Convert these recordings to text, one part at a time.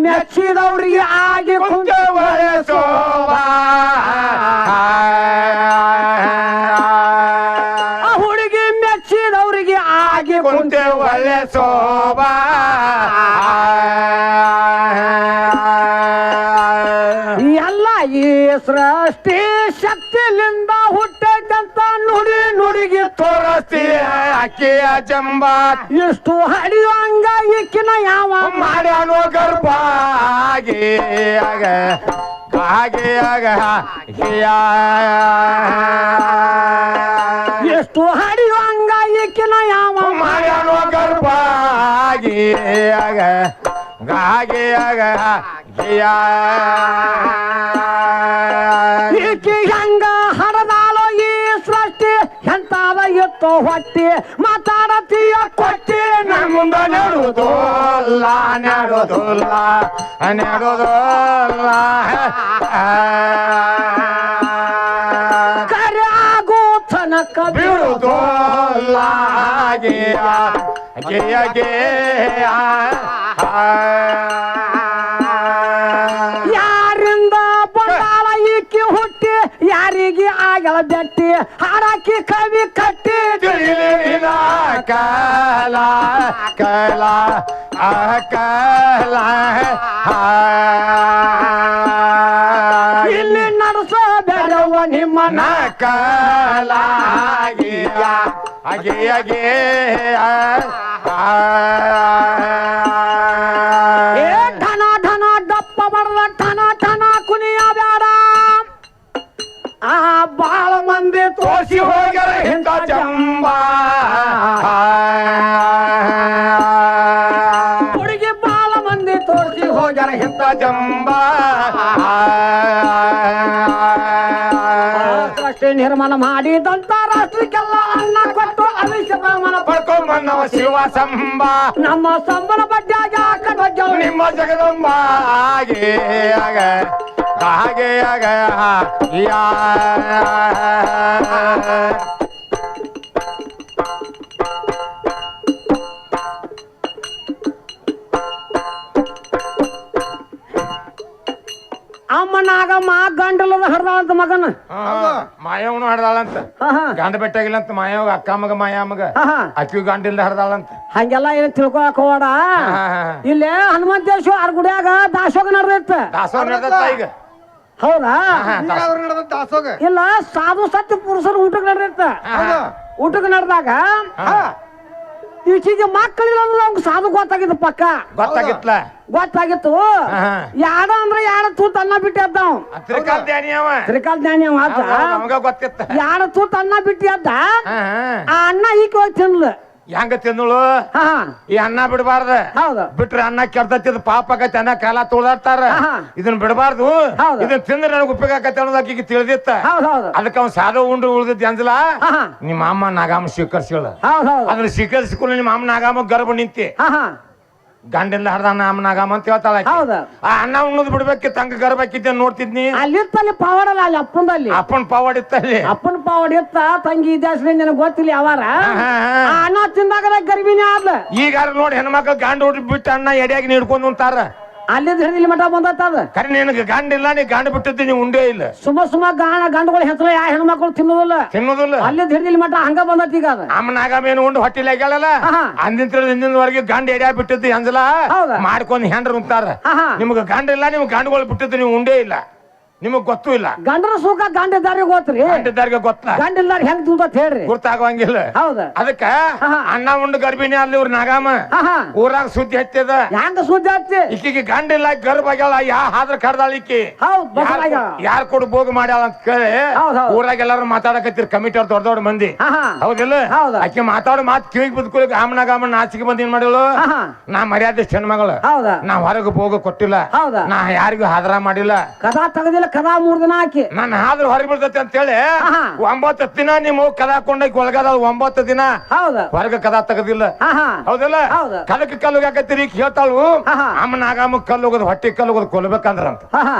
ಮೆಚ್ಚಿದವ್ರಿಗೆ ಆಗಿ ಕುಂತ ಶೋಭಾ ಹುಡುಗಿ ಮೆಚ್ಚಿದವ್ರಿಗೆ ಆಗಿ ಕುಂತ ಒಳ್ಳೆ ಶೋಭಾ ಎಲ್ಲ ಈ ಸೃಷ್ಟಿ ಶಕ್ತಿಲಿಂದ ಹುಟ್ಟೈತಂತ ನುಡಿ ನುಡಿಗೆ ತೋರಿಸ್ತಿ ಅಕ್ಕಿಯ ಜಂಬ ಇಷ್ಟು ಹಡಿಯುವಂಗ ಈಕಿನ ಯಾವ ಮಾಡ್ಯಾನೋ ಗರ್ಭ ಹಾಗೆ ಎಷ್ಟು ಹಡಿಯುವಂಗ ಈಕಿನ ಯಾವ ಮಾಡ್ಯಾನೋ ಗರ್ಭ ಈಕಿ ಹೆಂಗ ಹಡದಾಳೋ ಈ ಸೃಷ್ಟಿ ಎಂತಾದ ಎತ್ತೋ ಹೊಟ್ಟಿ ಮಾತಾಡತೀಯ ಕೊಟ್ಟಿ ನನ್ನ ಮುಂದ ನೆಡುವುದಲ್ಲ ಕರೆ ಆಗೋ ತನಕ ಬಿಡುವುದಲ್ಲ ಯಾರಿಂದ ಬಂದಾಳ ಈಕಿ ಹುಟ್ಟಿ ಯಾರಿಗೆ ಆಗಲ ಬೆಟ್ಟಿ ಹಾಡಾಕಿ ಕವಿ ಕಟ್ಟಿ ತಿಳಿಲಿನ ಕಾಲ ಇಲ್ಲಿ ನಡೆಸೋ ಬೇಡವ ನಿಮ್ಮನ ಏ ಠನ ಠನ ದಪ್ಪ ಬಡದ ಠನ ಠನ ಕುನಿಯ ಬೇಡ ಆ ಬಾಳ ಮಂದಿ ತೋರಿಸಿ ಹೋಗ್ಯಾರ ಇಂಥ ಜಂಬ ಹುಡುಗಿ ಬಾಳ ಮಂದಿ ತೋರಿಸಿ ಹೋಗ್ಯಾರ ಇಂಥ ಜಂಬ ಸೃಷ್ಟಿ ನಿರ್ಮಾಣ ಮಾಡಿದಂತ ರಾಷ್ಟ್ರಕ್ಕೆಲ್ಲ ಅನ್ನ ಕೊಟ್ಟು ಅಭಿಷೇಕನ ಪಡ್ಕೊಂಬನ್ನವ ಶಿವ ಸಂಬ ನಮ್ಮ ಸಂಬಳ ಬಡ್ಡಿಯಾಗ ಕಟ್ಟೋ ನಿಮ್ಮ ಜಗದಂಬ ಅಮ್ಮನಾಗಮ್ಮ ಗಂಡಲದ ಹರಿದಾಳಂತ ಮಗನ ಮಾಯವನು ಹಡ್ದಾಳಂತ ಗಂಡ ಬೆಟ್ಟಾಗಿಲ್ಲ ಅಂತ ಮಾಯವ ಅಕ್ಕ ಮಗ ಮಾಯ ಮಗ ಅಕ್ಕಿ ಗಂಡಿಲ್ದ ಹಡ್ದಾಳಂತ ಹಂಗೆಲ್ಲ ಏನು ತಿಳ್ಕೊಳಕ್ ಹೋಡ ಇಲ್ಲೇ ಹನುಮಂತೇಶ್ವರ ಆರ್ ಗುಡಿಯಾಗ ದಾಸೋಗ ನಡೆದೈತ ದಾಸೋಹ ನಡೆದತ್ತ ಈಗ ಹೌದಾ ದಾಸೋಗ ಇಲ್ಲ ಸಾಧು ಸತ್ಯ ಪುರುಷರು ಊಟಕ್ಕೆ ನಡೆದೈತ ಊಟಕ್ಕೆ ನಡೆದಾಗ ಈಚೆಗೆ ಮಕ್ಕಳಿಲ್ಲ ನಮ್ಗೆ ಸಾಧು ಗೊತ್ತಾಗಿತ್ತು ಪಕ್ಕ ಗೊತ್ತಾಗಿತ್ತು ಯಾಡ ಅಂದ್ರೆ ಯಾಡ ತೂತ್ ಅನ್ನ ಬಿಟ್ಟಿದ್ದ ತ್ರಿಕಾಲ್ ಜ್ಞಾನಿ ಅವ ಯಾಡ ತೂತ್ ಅನ್ನ ಬಿಟ್ಟಿದ್ದ ಆ ಅನ್ನ ಈಕೆ ಹೋಗಿ ತಿನ್ಲ ಹೆಂಗ ತಿಂದಳು ಈ ಅನ್ನ ಬಿಡಬಾರ್ದ ಹೌದು ಬಿಟ್ರೆ ಅನ್ನ ಕೆಡ್ತೈತಿ ಪಾಪ ಆಗೈತಿ ಅನ್ನ ಕಾಲ ತುಳ್ದಾಡ್ತಾರ ಇದನ್ನ ಬಿಡಬಾರ್ದು ಇದನ್ನ ತಿಂದ್ರೆ ನನಗೆ ಉಪಯೋಗ ಆಕತಿ ಅನ್ನೋದಕ್ಕೆ ಈಗ ತಿಳಿದಿತ್ತ ಅದಕ್ಕೆ ಅವ್ನು ಸಾಧು ಉಂಡ್ರು ಉಳ್ದಿದ್ದ ಅಂಜಲ ನಿಮ್ಮ ಅಮ್ಮ ನಾಗಾಮ ಸ್ವೀಕರಿಸಿಳ ಅದನ್ನ ಸ್ವೀಕರಿಸಿಕೊಂಡು ನಿಮ್ಮ ಅಮ್ಮ ನಾಗಾಮ ಗರ್ಭ ನಿಂತಿ ಗಂಡಿಂದ ಹಡ್ದ ಅಮ್ಮ ನಾಗಾಮ ಅಂತ ಹೇಳ್ತಾಳ ಆ ಅನ್ನ ಉಣ್ಣದ್ ಬಿಡ್ಬೇಕಿತ್ತು ಹಂಗ ಗರ್ಭ ಹಾಕಿದ್ದೆ ನೋಡ್ತಿದ್ನಿ ಅಲ್ಲಿ ಪಾವಡಲ್ಲ ಅಲ್ಲಿ ಅಪ್ಪಂದಲ್ಲಿ ಅಪ್ಪನ್ ಪಾವಾಡ ಇತ್ತಲ್ಲಿ ಅಪ್ಪನ ಪಾವಡ ಇತ್ತ ತಂಗಿ ಇದ್ದ ನನಗೆ ಗೊತ್ತಿಲ್ಲ ಯಾವಾರ ಅನ್ನ ತಿಂದಾಗ ಗರ್ಭಿಣಿ ಆದ್ಲ ಈಗ ನೋಡಿ ಹೆಣ್ಮಕ್ಳು ಗಂಡ ಹುಡ್ರಿ ಬಿಟ್ಟು ಅನ್ನ ಎಡೆಯಾಗಿ ನೀಡ್ಕೊಂಡು ಉಂಟಾರ ಅಲ್ಲಿ ಹಿಡಿದಿಲ್ಲ ಮಠ ಬಂದತ್ತದ ಕರೆ ನಿನಗೆ ಗಂಡ ಇಲ್ಲ ನೀ ಗಂಡ ಬಿಟ್ಟಿದ್ದಿ ನೀವು ಉಂಡೇ ಇಲ್ಲ ಸುಮ್ಮ ಗಂಡುಗಳು ಹೆಸರು ಯಾ ಹೆಣ್ಮಕ್ಳು ತಿನ್ನೋದಿಲ್ಲ ಅಲ್ಲಿ ಹಿಡಿದಿಲ್ಲ ಮಠ ಹಂಗ ಬಂದತ್ ಈಗ ಅದ ಅಮ್ಮನಾಗಮೇನು ಉಂಡು ಹೊಟ್ಟಿಲ್ಲ ಹೇಳಲ್ಲ ಹಿಂದಿನವರೆಗೆ ಗಂಡ ಎಡ್ಯಾ ಬಿಟ್ಟಿದ್ದಿ ಅಂಜಲ ಮಾಡ್ಕೊಂಡ್ ಹೆಂಡ್ರ ಉಂಟಾರ ನಿಮ್ಗೆ ಗಂಡ ಇಲ್ಲ ನಿಮ್ಗೆ ಗಂಡುಗಳು ಬಿಟ್ಟಿದ್ದು ನೀವು ಉಂಡೇ ಇಲ್ಲ ನಿಮಗ್ ಗೊತ್ತೂ ಇಲ್ಲ ಗಂಡರ ಸುಖ ಗಂಡಿದ್ದಾರಿಗೆ ಗೊತ್ತ್ರಿ ಗಂಡಿದ್ದಾರಿಗೆ ಗೊತ್ತ ಗಂಡಿಲ್ಲಾರ ಹೆಂಗ್ ತಿಂತ ಹೇಳ್ರಿ ಗುರ್ತಾಗಂಗಿಲ್ಲ ಹೌದ ಅದಕ್ಕ ಅನ್ನ ಉಂಡು ಗರ್ಭಿಣಿ ಅಲ್ಲಿ ಇವ್ರ ನಾಗಾಮ ಊರಾಗ ಸುದ್ದಿ ಹತ್ತದ ಹೆಂಗ ಸುದ್ದಿ ಹತ್ತಿ ಈಕಿಗೆ ಗಂಡಿಲ್ಲ ಗರ್ಭ ಆಗ್ಯಾಳ ಹಾದ್ರ ಕಡ್ದಾಳ ಈಕಿ ಯಾರ್ ಕೊಡು ಬೋಗ ಮಾಡ್ಯಾಳ ಅಂತ ಕೇಳಿ ಊರಾಗ ಎಲ್ಲಾರು ಮಾತಾಡಕತ್ತೀರಿ ಕಮಿಟಿ ಅವ್ರ ದೊಡ್ಡ ದೊಡ್ಡ ಮಂದಿ ಹೌದಿಲ್ಲ ಆಕಿ ಮಾತಾಡೋ ಮಾತು ಕಿವಿಗೆ ಬಿದ್ಕೊಳಿಕ್ ಆಮನಾಗಾಮ ನಾಚಿಕೆ ಬಂದ್ ಏನ್ ಮಾಡಿಳು ನಾ ಮರ್ಯಾದೆ ಹೆಣ್ಮಗಳು ನಾ ಹೊರಗೆ ಹೋಗ ಕೊಟ್ಟಿಲ್ಲ ನಾ ಯಾರಿಗೂ ಹಾದ್ರ ಮಾಡಿಲ್ಲ ಕದಾ ತೆಗದಿಲ್ಲ ಕದಾ 3 ದಿನ ಹಾಕಿ ನಾನು ಆದ್ರೂ ಹೊರಗೆ ಬಿಡ್ತೈತಿ ಅಂತ ಹೇಳಿ 9 ದಿನ ನಿಮ್ಮ ಕದ ಹಾಕೊಂಡೋಗಿ ಒಳಗದ 9 ದಿನ ಹೊರಗ ಕದ ತೆಗದಿಲ್ಲ ಹೌದಲ್ಲ ಕದಕ್ಕೆ ಕಲ್ಲು ಹಾಕತ್ತೀರಿ ಹೇಳ್ತಾಳು ಅಮ್ಮನ ಆಗಾಮ ಕಲ್ಲು ಹೋಗೋದು ಹೊಟ್ಟಿ ಕಲ್ಲು ಹೋಗೋದು ಕೊಲ್ಬೇಕಂದ್ರ ಅಂತ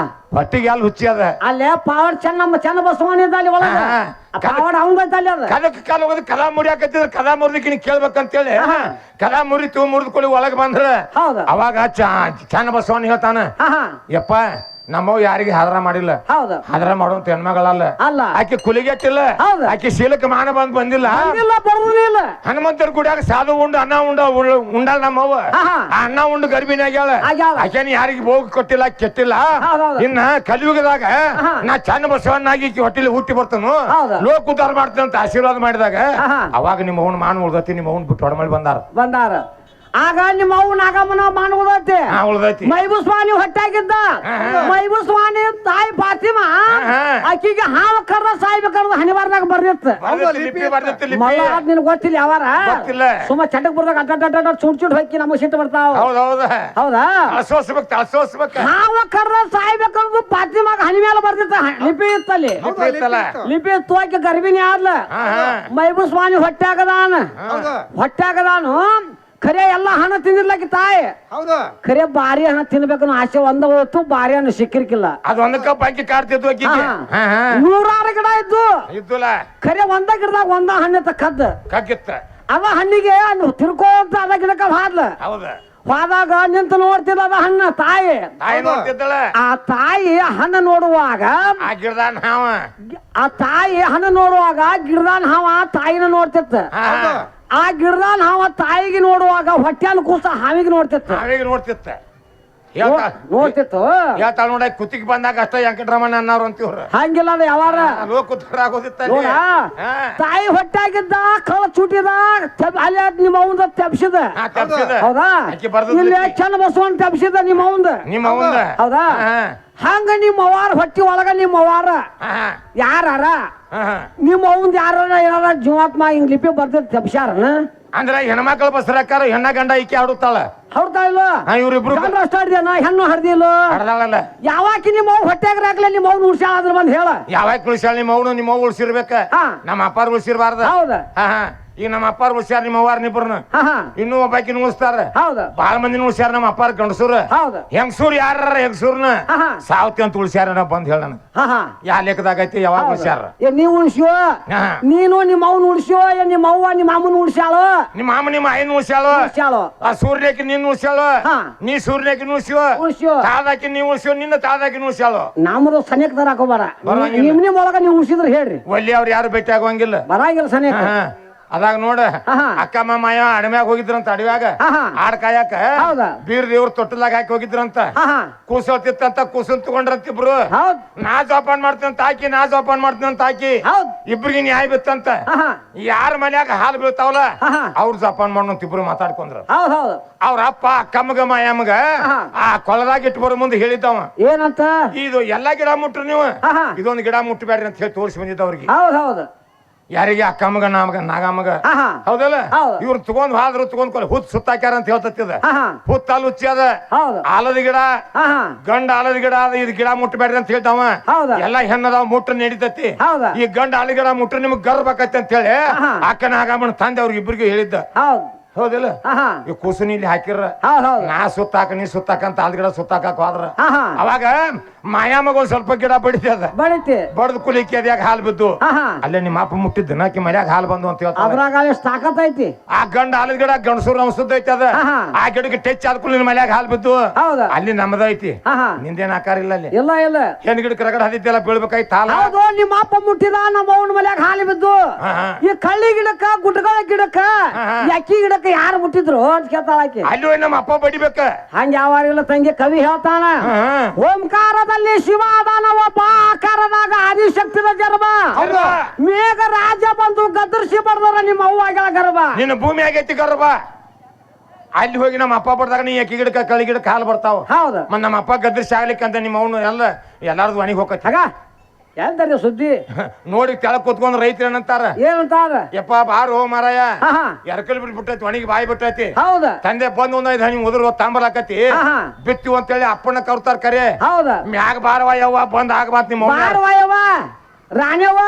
ಹೊಟ್ಟಿಗೆ ಅಲ್ಲಿ ಹುಚ್ಚಿ ಅದ ಅಲ್ಲೇ ಪಾವಡ್ ಚೆನ್ನ ಬಸವಣ್ಣ ಅಲ್ಲಿ ಒಳಗ ಪಾವಡ್ ಅವಂಗೈತಲ್ಲಿ ಅದ ಕದಕ್ಕೆ ಕಲ್ಲು ಹೋಗೋದು ಕದಾ ಮುರಿ ಹಾಕತ್ತಿದ್ರ ಕದಾ ಮುರಿದಕ್ಕೆ ಕೇಳ್ಬೇಕಂತೇಳಿ ಕದಾ ಮುರಿತು ಮುರಿದ್ಕೊಳ್ಳಿ ಒಳಗ್ ಬಂದ್ರ ಅವಾಗ ಚೆನ್ನ ಬಸವಣ್ಣ ಹೇಳ್ತಾನ ಯಪ್ಪ ನಮ್ಮವ್ ಯಾರಿಗೆ ಹಾದ್ರ ಮಾಡಿಲ್ಲ ಹಾದ್ರ ಮಾಡುವಂತ ಹೆಣ್ಮಗಳಲ್ಲ ಆಕೆ ಕುಲಿಗೆಟ್ಟಿಲ್ಲ ಆಕೆ ಶೀಲಕ್ಕೆ ಮಾನ ಬಂದಿಲ್ಲ ಹನುಮಂತರ ಗುಡಿಯಾಗ ಸಾಧು ಉಂಡು ಅನ್ನ ಉಂಡಾಳ ನಮ್ಮವ್ವ ಅನ್ನ ಉಂಡು ಗರ್ಭಿಣಿ ಆಗ್ಯಾಳ ಆಕೆನ ಯಾರಿಗೆ ಹೋಗಿ ಕೊಟ್ಟಿಲ್ಲ ಕೆಟ್ಟಿಲ್ಲ ಇನ್ನ ಕಲಿಯುಗದಾಗ ನಾ ಚೆನ್ನ ಬಸವಣ್ಣಾಗಿ ಹೊಟ್ಟಿಲಿ ಹುಟ್ಟಿ ಬರ್ತಾನು ಲೋಕ ಉದ್ಧಾರ ಮಾಡ್ತೇನೆ ಅಂತ ಆಶೀರ್ವಾದ ಮಾಡಿದಾಗ ಅವಾಗ ನಿಮ್ಮ ಅವ್ನ ಮಾನ ಉಳ್ದತಿ ನಿಮ್ಮ ಅವ್ನ ಬಿಟ್ಟು ಹೊಡಮಳಿ ಬಂದಾರ ಆಗ ನಿಮ್ಮ ಅವು ನಾಗಮ್ಮನ ಮಾನ ಉಳ್ದೈತಿ ಮೈಬುಸ್ವಾನಿ ಹೊಟ್ಟಾಗಿದ್ದ ಮೈಬುಸ್ವಾನಿ ತಾಯಿ ಫಾತಿಮಾ ಆಕಿಗೆ ಹಾವು ಕರ್ರ ಸಾಯ್ಬೇಕನ್ನೋದು ಹನಿವಾರದಾಗ ಬರ್ದಿತ್ತ ನಿನ್ ಗೊತ್ತಿಲ್ಲ ಯಾವಾರ ಸುಮ್ಮ ಚಟಕ್ ಬರ್ದಾಗ ಅಡ್ಡ ಚುಟ್ ಹೊಕ್ಕಿ ನಮಗ್ ಸಿಟ್ಟು ಬರ್ತಾವ ಹೌದಾ ಹಾವು ಕರ್ರ ಸಾಯ್ಬೇಕನ್ನೋದು ಫಾತಿಮಾಗ ಹನಿ ಮೇಲೆ ಬರ್ದಿತ್ತ ಲಿಪಿ ಇತ್ತಲ್ಲಿ ಲಿಪಿ ಇತ್ತು ಆಕೆ ಗರ್ಭಿಣಿ ಆದ್ಲ ಮೈಬುಸ್ವಾನಿ ಹೊಟ್ಟಾಗದಾನು ಖರೆ ಎಲ್ಲ ಹಣ ತಿಂದಿರ್ಲಾಕಿ ತಾಯಿ ಖರೆ ಬಾರಿ ಹಣ ತಿನ್ಬೇಕನ್ನೋ ಆಸೆ ಒಂದ ಹೋಯ್ತು ಬಾರಿ ಹಣ್ಣು ಸಿಕ್ಕಿರ್ಕಿಲ್ಲ ಅದೊಂದ ಬಾಕಿ ಕಾಡ್ತಿದ್ವು 106 ಗಿಡ ಇದ್ದು ಖರೆ ಒಂದ ಗಿಡದಾಗ ಒಂದ ಹಣ್ಣು ಕದ್ದ ಅದ ಹಣ್ಣಿಗೆ ತಿರ್ಕೋಂತ ಅದ ಗಿಡಕ್ಕ ಹೋದಾಗ ನಿಂತು ನೋಡ್ತಿದ್ದ ಅದ ಹಣ್ಣ ತಾಯಿ ಆ ತಾಯಿ ಹಣ್ಣು ನೋಡುವಾಗ ಗಿಡದಾನ್ ಹಾವ ತಾಯಿನ ನೋಡ್ತಿತ್ತ ಆ ಗಿಡದಾನ್ ಹಾವ ತಾಯಿಗೆ ನೋಡುವಾಗ ಹೊಟ್ಟೆನ ಕೂಸ ಹಾವಿಗೆ ನೋಡ್ತಿತ್ತ ಹೇಳ್ತಾಳ ನೋಡ ಕುತ್ತಿಗೆ ಬಂದಾಗ ಅಷ್ಟ ವೆಂಕಟರಮಣ ಅನ್ನೋರು ಅಂತೀವ್ರ ಹಂಗಿಲ್ಲ ಅದ ಯಾವಾರ ತಾಯಿ ಹೊಟ್ಟಾಗಿದ್ದ ಕಳ ಚುಟಿದ ಅಲ್ಲಿ ನಿಮ್ಮ ಅವಂದ ತೆಪ್ಸಿದ ಹೌದಾ ಇಲ್ಲಿ ಚೆನ್ನ ಬಸವಣ್ಣ ತೆಪ್ಸಿದ ನಿಮ್ಮ ಅವಂದ ಹೌದಾ ಹಂಗ ನಿಮ್ಮ ಅವಾರ ಹೊಟ್ಟಿ ಒಳಗ ನಿಮ್ಮ ಅವಾರ ಯಾರ ನಿಮ್ಮ ಅವಂದ ಯಾರ ಜೀವಾತ್ಮ ಹಿಂಗ್ ಲಿಪಿ ಬರ್ತಿದ್ ತೆಪ್ಸ್ಯಾರನ ಅಂದ್ರ ಹೆಣ್ಮಕ್ಳ ಬಸರಕ್ಕಾರ ಹೆಣ್ಣ ಗಂಡ ಈಕೆ ಆಡುತ್ತಾಳ ಇಲ್ಲ ಇವ್ರಿಬ್ರು ಅಷ್ಟ ಆಡ್ದೇನ ಹೆಣ್ಣು ಹಡ್ದಿಲ್ಲ ಯಾವಾಕಿ ನಿಮ್ಮ ಅವ್ ಹೊಟ್ಟೆಗ್ರ ಹಾಕ್ಲ ನಿಮ್ಮ ಅವ್ನು ಉಳ್ಸ್ಯಾಳ ಅದ್ರ ಬಂದ್ ಹೇಳ ಯಾವಾಗ ಉಳಿಸ್ಯಾಳ ನಿಮ್ಮ ಅವ್ನು ನಿಮ್ಮ ಅವ್ ಉಳ್ಸಿರ್ಬೇಕ ನಮ್ಮ ಅಪ್ಪಾರ ಉಳ್ಸಿರ್ಬಾರ್ದ ಹೌದಾ ಈಗ ನಮ್ಮ ಅಪ್ಪಾರ ಉಳ್ಸ್ಯಾರ ನಿಮ್ಮ ಅವ್ವಾರನಿಬ್ರನ್ನ ಇನ್ನೂ ಒಬ್ಬಾಕಿನ ಉಳಿಸ್ತಾರ ಬಾಳ ಮಂದಿನ ಉಳ್ಸ್ಯಾರ ನಮ್ಮ ಅಪ್ಪಾರ ಗಂಡಸೂರ ಹೆಂಗಸೂರ್ ಯಾರ ಹೆಂಗಸೂರ್ನ ಸಾವತಿ ಅಂತ ಉಳ್ಸ್ಯಾರ ಬಂದ್ ಹೇಳ ನನಗ ಯಾ ಲೆಕ್ಕದಾಗ ಐತಿ ಯಾವಾಗ ಉಳ್ಸ್ಯಾರ ನೀವ್ ಉಳ್ಸ್ಯೋ ನೀನು ನಿಮ್ಮ ಅವ್ನ ಉಳ್ಸ್ಯೋ ನಿಮ್ಮ ಅವ್ವ ನಿಮ್ಮ ಅಮ್ಮನ ಉಳ್ಸ್ಯಾಳು ನಿಮ್ಮ ಅಮ್ಮ ನಿಮ್ಮ ಆಯನ್ ಉಳ್ಸ್ಯಾಳು ಆ ಸೂರ್ಯಕ್ಕೆ ನೀನ್ ಉಳ್ಸ್ಯಾಳು ನೀ ಸೂರ್ಯಕ್ಕೆ ಉಳ್ಸ್ಯೋ ತಾದಾಕಿ ನೀವ್ ಉಳ್ಸ್ಯೋ ನಿನ್ನ ತಾದಾಕಿ ಉಳ್ಸ್ಯಾಳು ನಮ್ದು ಸನೇಕ್ ತರ ಹಾಕೋಬೇಡ ನಿಮ್ ಒಳಗ ನೀವು ಉಳ್ಸಿದ್ರೆ ಹೇಳ್ರಿ ಒಲ್ಲಿ ಅವ್ರು ಯಾರು ಭೇಟಿ ಆಗುವಂಗಿಲ್ಲ ಬರಂಗಿಲ್ಲ ಸನೇಕ ಅದಾಗ ನೋಡ ಅಕ್ಕ ಮಾಮಾಯ ಅಡಮ್ಯಾಗ ಹೋಗಿದ್ರಂತ ಅಡವ್ಯಾಗ ಆಡ್ ಕಾಯಕ ಬೀರ್ ದೇವ್ರ ತೊಟ್ಟಲಾಗ ಹಾಕಿ ಹೋಗಿದ್ರಂತ ಕೂಸೋತಿತ್ತಂತ ಕೂಸನ್ ತಗೊಂಡ್ರಂತ ಇಬ್ರು ನಾ ಜೋಪಾನ ಮಾಡ್ತೇನಂತ ಹಾಕಿ ಇಬ್ರಿಗೆ ನ್ಯಾಯ ಬಿತ್ತಂತ ಯಾರ ಮನ್ಯಾಗ ಹಾಲು ಬೀಳ್ತಾವಲ್ಲ ಅವ್ರ ಜೋಪಾನ ಮಾಡೋಂತ ಇಬ್ರು ಮಾತಾಡ್ಕೊಂಡ್ರ ಅವ್ರ ಅಪ್ಪ ಅಕ್ಕಮ್ಮಗ ಮಾಯಮ್ಮಗ ಆ ಕೊಳದಾಗ ಇಟ್ಟು ಬರೋ ಮುಂದೆ ಹೇಳಿದ್ದವ ಏನಂತ ಇದು ಎಲ್ಲಾ ಗಿಡ ಮುಟ್ರಿ ನೀವು ಇದೊಂದು ಗಿಡ ಮುಟ್ಟಬೇಡ್ರಿ ಅಂತ ಹೇಳಿ ತೋರಿಸಿ ಬಂದಿದ್ದ ಅವ್ರಿಗೆ ಯಾರಿಗೆ ಅಕ್ಕಮ್ಮಗ ನಾಗಮ್ಮಗ ಹೌದಲ್ಲ ಇವ್ರು ತಗೊಂಡ್ ಹಾದ್ರು ತಗೊಂಡ್ ಹುತ್ ಸುತ್ತಾಕ್ಯಾರ ಅಂತ ಹೇಳ್ತದ ಹುತ್ತ ಅಲ್ಲಿ ಹುಚ್ಚಿ ಅದ ಆಲದ ಗಿಡ ಗಂಡ ಆಲದ ಗಿಡ ಅದ ಇದು ಗಿಡ ಮುಟ್ಟಬೇಡ್ರಿ ಅಂತ ಹೇಳ್ತಾವ ಎಲ್ಲಾ ಹೆಣ್ಣದಾವ್ ಮುಟ್ಟ ನಡೀತತಿ ಈ ಗಂಡ ಆಲದ ಗಿಡ ಮುಟ್ಟ ನಿಮ್ಗ್ ಗರ್ಬೇಕತಿ ಅಂತ ಹೇಳಿ ಅಕ್ಕ ನಾಗಮ್ಮನ ತಂದೆ ಅವ್ರಿಗೆ ಇಬ್ರಿಗೆ ಹೇಳಿದ್ದ ಹೌದಿಲ್ಲ ಈ ಕೂಸು ಇಲ್ಲಿ ಹಾಕಿರ ನಾ ಸುತ್ತಾಕ ನೀ ಸುತ್ತಾಕಂತ ಆಲ್ ಗಿಡ ಸುತ್ತಾಕ ಹೋದ್ರ ಅವಾಗ ಮಾಯಾಮಗ ಒಂದ್ ಸ್ವಲ್ಪ ಗಿಡ ಬಡಿತದ ಬಡದ್ ಕುಲಿಕ್ಕೆ ಅದ್ಯಾಗ ಹಾಲು ಬಿದ್ದು ಅಲ್ಲೇ ನಿಮ್ಮ ಅಪ್ಪ ಮುಟ್ಟಿದ್ದ ಆಕಿ ಮನ್ಯಾಗ ಹಾಲು ಬಂದು ಅಂತ ಹೇಳ್ತಾರೆ ಆ ಗಂಡ ಹಾಲದ ಗಿಡ ಗಂಡಸೂರ್ ನಮ್ಸುದ್ದ ಐತಿ ಅದ ಆ ಗಿಡಕ್ಕೆ ಟೆಚ್ ಆದ ಕುಲಿ ಮನ್ಯಾಗ ಹಾಲು ಬಿದ್ದು ಅಲ್ಲಿ ನಮ್ದ ಐತಿ ನಿಂದೇನ್ ಆಕಾರ ಇಲ್ಲ ಅಲ್ಲಿ ಇಲ್ಲ ಹೆಣ್ ಗಿಡಕ್ಕೆ ರಗಡ ಹದಿದ್ದೆಲ್ಲ ಬೀಳ್ಬೇಕಾಯ್ತು ನಿಮ್ಮ ಅಪ್ಪ ಮುಟ್ಟಿದ ನಮ್ಮ ಅವನ ಮನ್ಯಾಗ ಹಾಲು ಬಿದ್ದು ಈ ಕಳ್ಳಿ ಗಿಡಕ್ಕ ಗುಡ್ಗಳ ಗಿಡಕ್ಕ ಅಕ್ಕಿ ಗಿಡಕ್ಕ ಯಾರು ಮುಟ್ಟಿದ್ರು ಅಂತ ಕೇಳ್ತಾಳಾಕಿ ಅಲ್ಲಿ ನಮ್ಮ ಅಪ್ಪ ಬಡಿಬೇಕ ಹಂಗ ಯಾವಾರಿಲ್ಲ ತಂಗಿ ಕವಿ ಹೇಳ್ತಾನ ಓಂಕಾರದಲ್ಲಿ ಶಿವ ಅದಾನ ಒಬ್ಬ ಆಕಾರದಾಗ ಆದಿಶಕ್ತಿದ ಗರ್ಭ ಮೇಘ ರಾಜ ಬಂದು ಗದರ್ಸಿ ಬಡ್ದಾರ ನಿಮ್ಮ ಅವ್ವ ಗರ್ಭ ನಿನ್ನ ಭೂಮಿ ಆಗೈತಿ ಗರ್ಭ ಅಲ್ಲಿ ಹೋಗಿ ನಮ್ಮ ಅಪ್ಪ ಬಡ್ದಾಗ ನೀ ಅಕ್ಕಿ ಗಿಡಕ್ಕ ಕಳಿ ಗಿಡಕ್ಕೆ ಹಾಲು ಬರ್ತಾವ ಹೌದು ನಮ್ಮ ಅಪ್ಪ ಗದರ್ಸಿ ಆಗ್ಲಿಕ್ಕಂತ ನಿಮ್ಮ ಅವನು ಎಲ್ಲಾರ್ದು ಮನೆಗೆ ಹೋಗತ್ತೆ ಎಂತಾರ ಸುದ್ದಿ ನೋಡಿ ತೆಳಗ್ ಕೂತ್ಕೊಂಡ್ ರೈತರು ಏನಂತಾರ ಏನಂತಾರ ಯಪ್ಪ ಬಾರೋ ಮಾರಾಯ ಹಾ ಎರ್ಕಲ್ ಬಿಟ್ಬಿಟ್ಟೈತಿ ಒಣಗಿ ಬಾಯಿ ಬಿಟ್ಟೈತಿ ಹೌದ ತಂದೆ ಬಂದ್ ಒಂದ್ ಹನಿ ಉದುರು ತಾಂಬಲಾಕತಿ ಹಾ ಬಿತ್ತಿ ಅಂತೇಳಿ ಅಪ್ಪನ ಕರ್ತಾರ ಕರೆ ಹೌದ ಮ್ಯಾಗ ಬಾರವ ಯವ್ವ ಬಂದ್ ಆಗಬಾತ್ ನಿಮ್ಮ ಬಾರವಯ್ಯವ ರಾಣ್ಯವ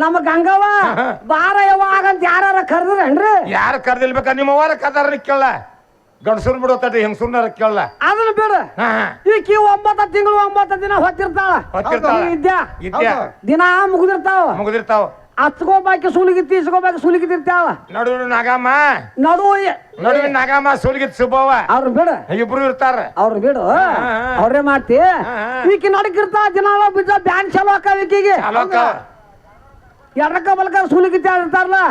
ನಮ್ಮ ಗಂಗವ್ವ ಬಾರಯ್ಯವ ಆಗಂತ ಯಾರ ಕರ್ದ್ರೇನ್ರಿ ಯಾರು ಕರ್ದಿಲ್ಬೇಕ ನಿಮ್ಮ ಅವರ ಕದಾರ ಕೇಳ ಗಂಡಸೂರ್ ಬಿಡೋತಟ್ಟಿ ಹೆಂಗಸೂರ್ನಾರ ಕೇಳಲ್ಲ ಅದನ್ನ ಬಿಡು ಈಕಿ 9 ತಿಂಗಳು 9 ದಿನ ಹೊತ್ತಿರ್ತಾಳ ಇದ್ಯಾ ದಿನ ಮುಗಿದಿರ್ತಾವ ಹಚ್ಕೋಬಾಕಿ ಸುಲಿಗಿತ್ತಿ ಇಸ್ಕೋಬಾಕಿ ಸುಲಿಗಿತ್ತಿರ್ತಾಳ ನಡು ನಾಗಮ್ಮ ನಡುವಿನ ನಾಗಮ್ಮ ಸುಲಿಗಿತ್ ಸುಬ್ಬವ್ವ ಅವ್ರ ಬಿಡು ಇಬ್ರು ಇರ್ತಾರ ಅವ್ರ ಬಿಡು ಅವ್ರೇ ಮಾಡ್ತಿ ಈಕಿ ನಡಕಿರ್ತಾಳ ದಿನ ಬಿದ್ದ ಬ್ಯಾನ್ ಚಲೋ ಆಕಾವ ಈಕಿಗೆ ಎಡಕ ಬಲಕ ಸುಲಿಗಿತ್ತಿ ಇರ್ತಾರಲ್ಲ